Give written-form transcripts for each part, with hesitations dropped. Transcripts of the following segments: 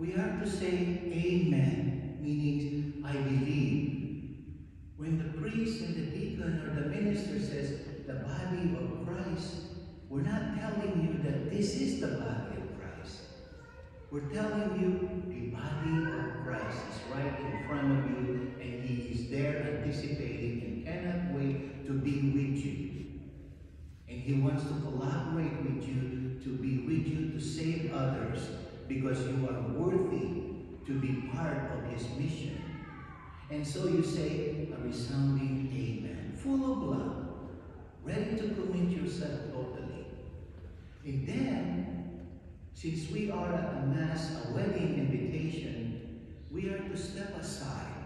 we have to say amen, meaning I believe. When the priest and the deacon or the minister says the body of Christ, we're not telling you that this is the body of Christ. We're telling you the body of Christ is right in front of you, and he is there anticipating and cannot wait to be with you. And he wants to collaborate with you, to be with you, to save others, because you are worthy to be part of his mission. And so you say a resounding amen, full of love, ready to commit yourself totally. And then, since we are at the Mass, a wedding invitation, we are to step aside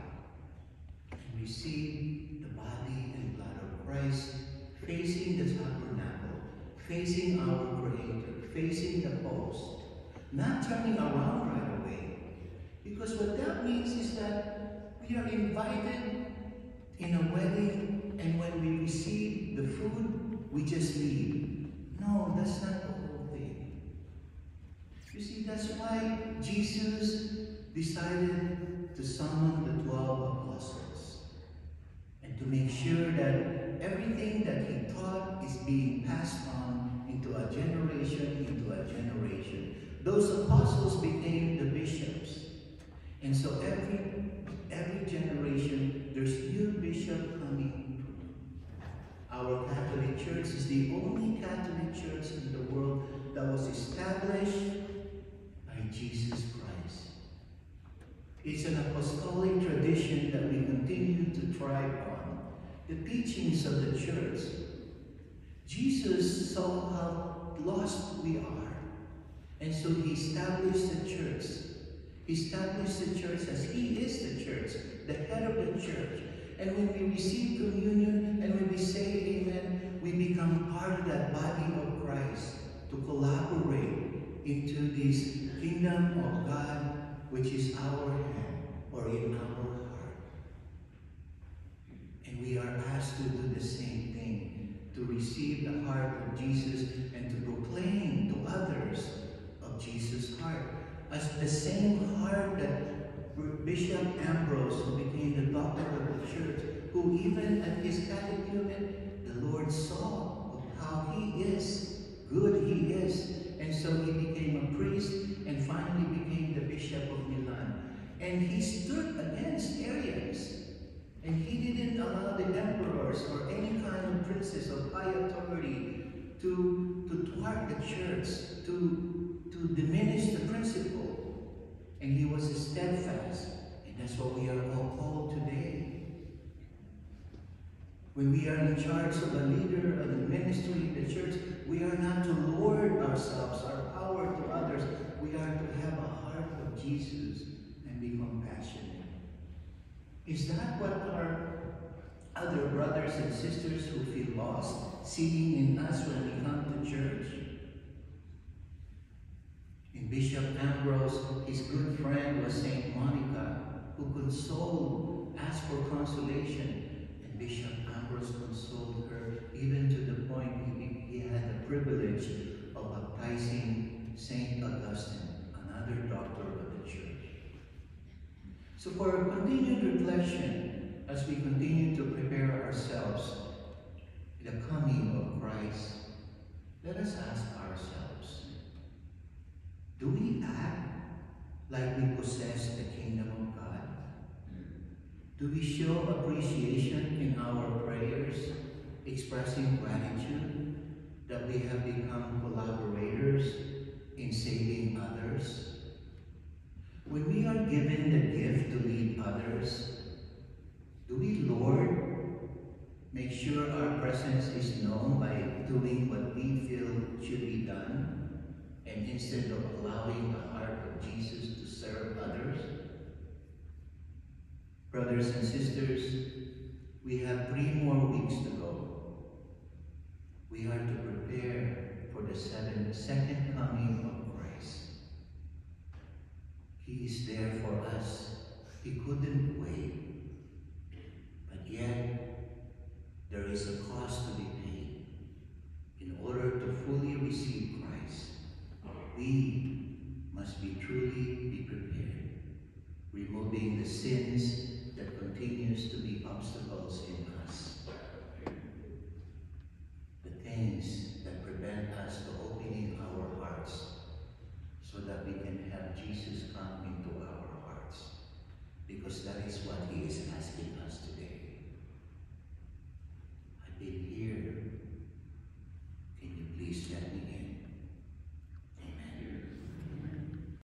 and receive the body and blood of Christ, facing the tabernacle, facing our Creator, facing the post, not turning around right away. Because what that means is that we are invited in a wedding, and when we receive the food, we just leave. No, that's not the whole thing. You see, that's why Jesus decided to summon the 12 apostles and to make sure that everything that he taught is being passed on into a generation, Those apostles became the bishops. And so every generation, there's new bishop coming. Our Catholic Church is the only Catholic Church in the world that was established by Jesus Christ. It's an apostolic tradition that we continue to thrive on. The teachings of the Church. Jesus saw how lost we are. And so he established the Church. He established the Church as he is the Church, the head of the Church. And when we receive communion and when we say amen, we become part of that body of Christ to collaborate into this kingdom of God, which is our hand or in our heart. And we are asked to do the same thing, to receive the heart of Jesus and to proclaim to others of Jesus' heart. As the same heart that Bishop Ambrose, who became the doctor of the church, who even at his catechumen, the Lord saw how he is, good he is, and so he became a priest and finally became the Bishop of Milan. And he stood against Arians, and he didn't allow the emperors or any kind of princes of high authority to thwart the church, to diminish the principle. And he was steadfast. And that's what we are all called today. When we are in charge of a leader of the ministry in the church, we are not to lord ourselves, our power to others. We are to have a heart of Jesus and be compassionate. Is that what our other brothers and sisters who feel lost, seeing in us when we come to church? In Bishop Ambrose, his good friend was Saint Monica, who asked for consolation, and Bishop Ambrose consoled her, even to the point he had the privilege of baptizing Saint Augustine, another doctor of the church. So for continued reflection, as we continue to prepare ourselves for the coming of Christ, let us ask ourselves, do we act like we possess the kingdom of God? Do we show appreciation in our prayers, expressing gratitude that we have become collaborators in saving others? When we are given the gift to lead others, do we, Lord, make sure our presence is known by doing what we feel should be done? And instead of allowing the heart of Jesus to serve others? Brothers and sisters, we have 3 more weeks to go. We are to prepare for the second coming of Christ. He is there for us. He couldn't wait. But yet, there is a cost to be paid. In order to fully receive Christ, we must be truly be prepared. Jesus come into our hearts. Because that is what He is asking us today.